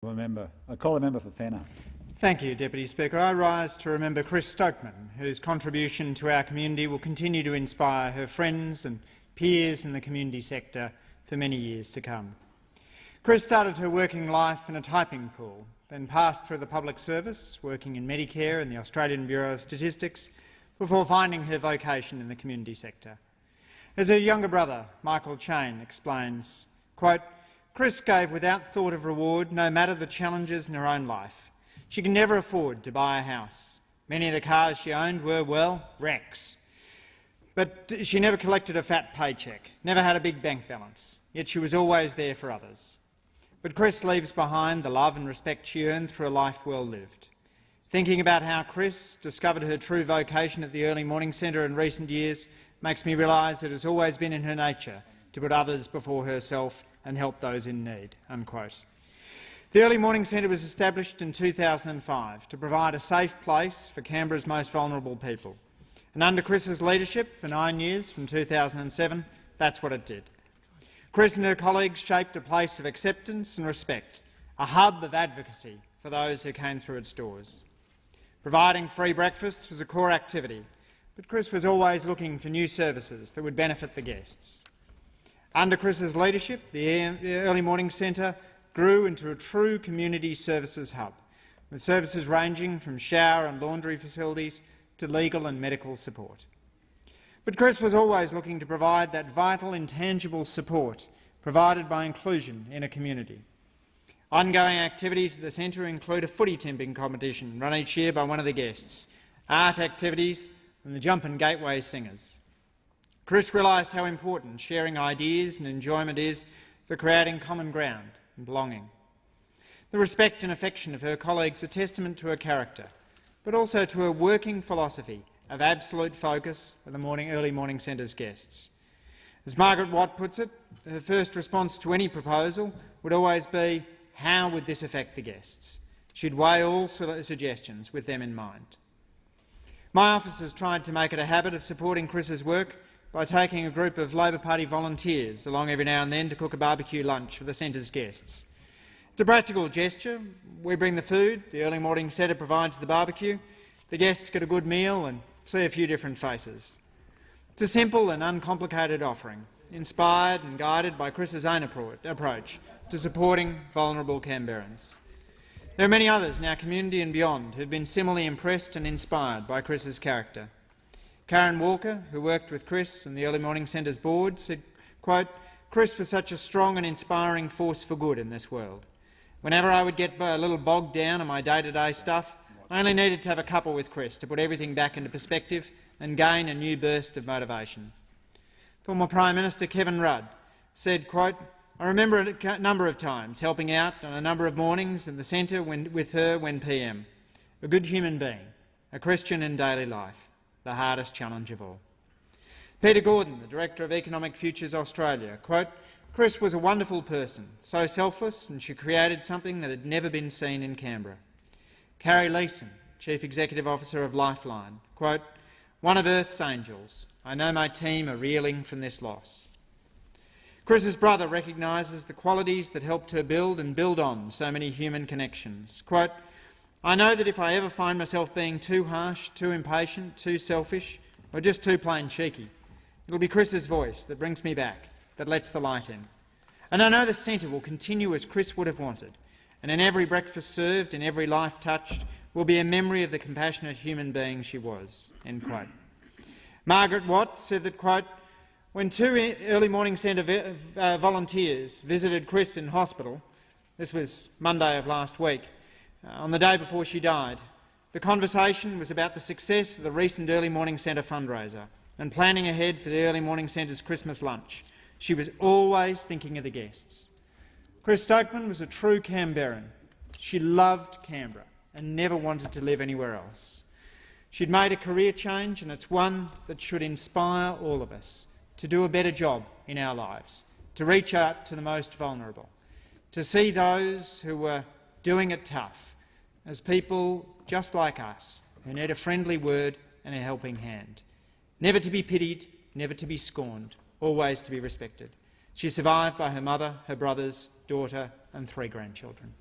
I call the member for Fenner. Thank you, Deputy Speaker. I rise to remember Chris Stokman, whose contribution to our community will continue to inspire her friends and peers in the community sector for many years to come. Chris started her working life in a typing pool, then passed through the public service, working in Medicare and the Australian Bureau of Statistics, before finding her vocation in the community sector. As her younger brother, Michael Chain, explains, quote, "Chris gave without thought of reward, no matter the challenges in her own life. She could never afford to buy a house. Many of the cars she owned were, well, wrecks. But she never collected a fat paycheck, never had a big bank balance, yet she was always there for others. But Chris leaves behind the love and respect she earned through a life well lived. Thinking about how Chris discovered her true vocation at the Early Morning Centre in recent years makes me realise it has always been in her nature to put others before herself and help those in need." Unquote. The Early Morning Centre was established in 2005 to provide a safe place for Canberra's most vulnerable people. And under Chris's leadership for 9 years, from 2007, that's what it did. Chris and her colleagues shaped a place of acceptance and respect, a hub of advocacy for those who came through its doors. Providing free breakfasts was a core activity, but Chris was always looking for new services that would benefit the guests. Under Chris's leadership, the Early Morning Centre grew into a true community services hub, with services ranging from shower and laundry facilities to legal and medical support. But Chris was always looking to provide that vital, intangible support provided by inclusion in a community. Ongoing activities at the centre include a footy tipping competition run each year by one of the guests, art activities and the Jumpin' Gateway Singers. Chris realised how important sharing ideas and enjoyment is for creating common ground and belonging. The respect and affection of her colleagues are testament to her character, but also to her working philosophy of absolute focus of the Early Morning Centre's guests. As Margaret Watt puts it, her first response to any proposal would always be, how would this affect the guests? She'd weigh all suggestions with them in mind. My office has tried to make it a habit of supporting Chris's work by taking a group of Labor Party volunteers along every now and then to cook a barbecue lunch for the centre's guests. It's a practical gesture. We bring the food, the Early Morning Centre provides the barbecue, the guests get a good meal and see a few different faces. It's a simple and uncomplicated offering, inspired and guided by Chris's own approach to supporting vulnerable Canberrans. There are many others in our community and beyond who have been similarly impressed and inspired by Chris's character. Karen Walker, who worked with Chris and the Early Morning Centre's board, said, quote, "Chris was such a strong and inspiring force for good in this world. Whenever I would get a little bogged down on my day-to-day stuff, I only needed to have a cuppa with Chris to put everything back into perspective and gain a new burst of motivation." Former Prime Minister Kevin Rudd said, quote, "I remember a number of times helping out on a number of mornings in the centre with her when PM. A good human being, a Christian in daily life, the hardest challenge of all." Peter Gordon, the Director of Economic Futures Australia, quote, "Chris was a wonderful person, so selfless, and she created something that had never been seen in Canberra." Carrie Leeson, Chief Executive Officer of Lifeline, quote, "One of Earth's angels. I know my team are reeling from this loss." Chris's brother recognises the qualities that helped her build and build on so many human connections. Quote, "I know that if I ever find myself being too harsh, too impatient, too selfish, or just too plain cheeky, it'll be Chris's voice that brings me back, that lets the light in. And I know the centre will continue as Chris would have wanted, and in every breakfast served, in every life touched, will be a memory of the compassionate human being she was." End quote. Margaret Watt said that, quote, "When two Early Morning Centre volunteers visited Chris in hospital, this was Monday of last week, on the day before she died, the conversation was about the success of the recent Early Morning Centre fundraiser and planning ahead for the Early Morning Centre's Christmas lunch. She was always thinking of the guests." Chris Stokman was a true Canberran. She loved Canberra and never wanted to live anywhere else. She'd made a career change, and it's one that should inspire all of us to do a better job in our lives, to reach out to the most vulnerable, to see those who were doing it tough as people just like us who need a friendly word and a helping hand. Never to be pitied, never to be scorned, always to be respected. She's survived by her mother, her brothers, daughter and 3 grandchildren.